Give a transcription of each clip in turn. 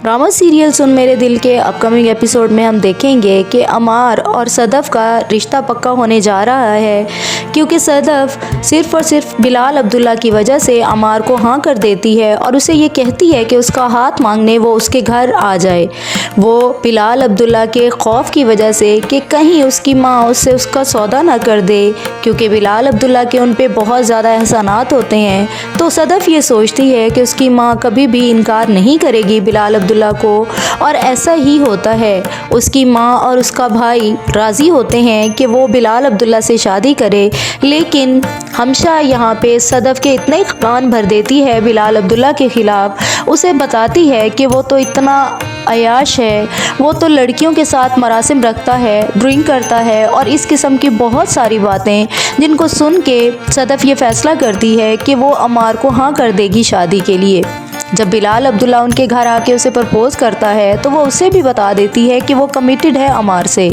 Drama serial सुन मेरे दिल के अपकमिंग एपिसोड में हम देखेंगे कि अमार और सदफ का रिश्ता पक्का होने जा रहा है, क्योंकि सदफ सिर्फ़ और सिर्फ बिलाल अब्दुल्ला की वजह से अमार को हाँ कर देती है और उसे ये कहती है कि उसका हाथ मांगने वो उसके घर आ जाए। वो बिलाल अब्दुल्ला के खौफ की वजह से कि कहीं उसकी माँ उससे उसका सौदा ना कर दे, क्योंकि बिलाल अब्दुल्ला के उन पे बहुत ज़्यादा एहसानात होते हैं, तो सदफ ये सोचती है कि उसकी माँ कभी भी इनकार नहीं करेगी बिलाल अब्दुल्ला को। और ऐसा ही होता है, उसकी माँ और उसका भाई राज़ी होते हैं कि वो बिलाल अब्दुल्ला से शादी करे, लेकिन हमशा यहाँ पे सदफ के इतने कान भर देती है बिलाल अब्दुल्ला के ख़िलाफ़। उसे बताती है कि वो तो इतना अयाश है, वो तो लड़कियों के साथ मरासिम रखता है, ड्रिंक करता है और इस किस्म की बहुत सारी बातें, जिनको सुन के सदफ ये फ़ैसला करती है कि वो अमार को हाँ कर देगी शादी के लिए। जब बिलाल अब्दुल्ला उनके घर आके उसे प्रपोज़ करता है तो वो उसे भी बता देती है कि वो कमिटेड है अमार से।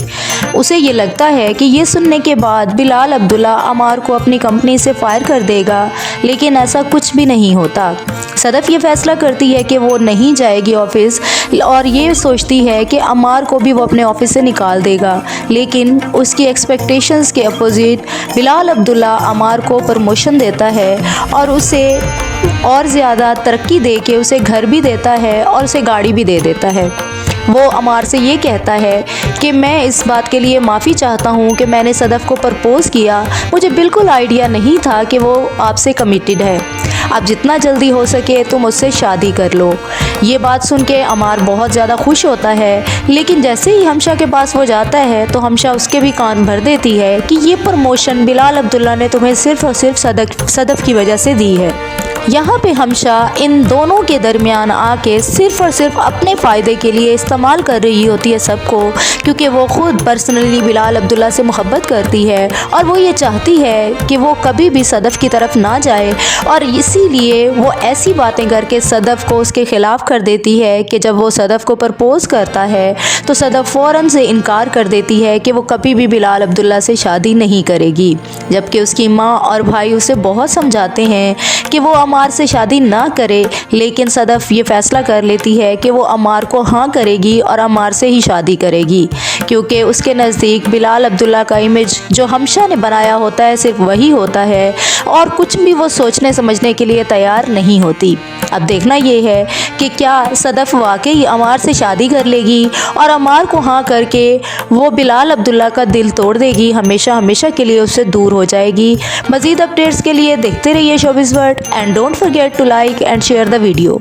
उसे ये लगता है कि ये सुनने के बाद बिलाल अब्दुल्ला अमार को अपनी कंपनी से फायर कर देगा, लेकिन ऐसा कुछ भी नहीं होता। सदफ ये फ़ैसला करती है कि वो नहीं जाएगी ऑफ़िस और ये सोचती है कि अमार को भी वो अपने ऑफ़िस से निकाल देगा, लेकिन उसकी एक्सपेक्टेशंस के अपोजिट बिलाल अब्दुल्ला अमार को प्रमोशन देता है और उसे और ज़्यादा तरक्की दे के उसे घर भी देता है और उसे गाड़ी भी दे देता है। वो अमार से ये कहता है कि मैं इस बात के लिए माफ़ी चाहता हूँ कि मैंने सदफ को प्रपोज़ किया, मुझे बिल्कुल आइडिया नहीं था कि वो आपसे कमिटेड है। अब जितना जल्दी हो सके तुम उससे शादी कर लो। ये बात सुन के अमार बहुत ज़्यादा खुश होता है, लेकिन जैसे ही हमशा के पास वो जाता है तो हमशा उसके भी कान भर देती है कि ये प्रमोशन बिलाल अब्दुल्ला ने तुम्हें सिर्फ़ और सिर्फ सदफ की वजह से दी है। यहाँ पे हमशा इन दोनों के दरमियान आके सिर्फ़ और सिर्फ अपने फ़ायदे के लिए इस्तेमाल कर रही होती है सबको, क्योंकि वो ख़ुद पर्सनली बिलाल अब्दुल्ला से मोहब्बत करती है और वो ये चाहती है कि वो कभी भी सदफ की तरफ ना जाए, और इसीलिए वो ऐसी बातें करके सदफ को उसके ख़िलाफ़ कर देती है कि जब वो सदफ को प्रपोज़ करता है तो सदफ फ़ौरन से इनकार कर देती है कि वो कभी भी बिलाल अब्दुल्ला से शादी नहीं करेगी, जबकि उसकी माँ और भाई उसे बहुत समझाते हैं कि वो अमार से शादी ना करे, लेकिन सदफ ये फ़ैसला कर लेती है कि वो अमार को हाँ करेगी और अमार से ही शादी करेगी, क्योंकि उसके नज़दीक बिलाल अब्दुल्ला का इमेज जो हमशा ने बनाया होता है सिर्फ वही होता है और कुछ भी वो सोचने समझने के लिए तैयार नहीं होती। अब देखना ये है कि क्या सदफ वाकई अमार से शादी कर लेगी और अमार को हाँ करके वो बिलाल अब्दुल्ला का दिल तोड़ देगी, हमेशा हमेशा के लिए उससे दूर हो जाएगी। मज़ीद अपडेट्स के लिए देखते रहिए showbiz world and don't forget to like and share the video.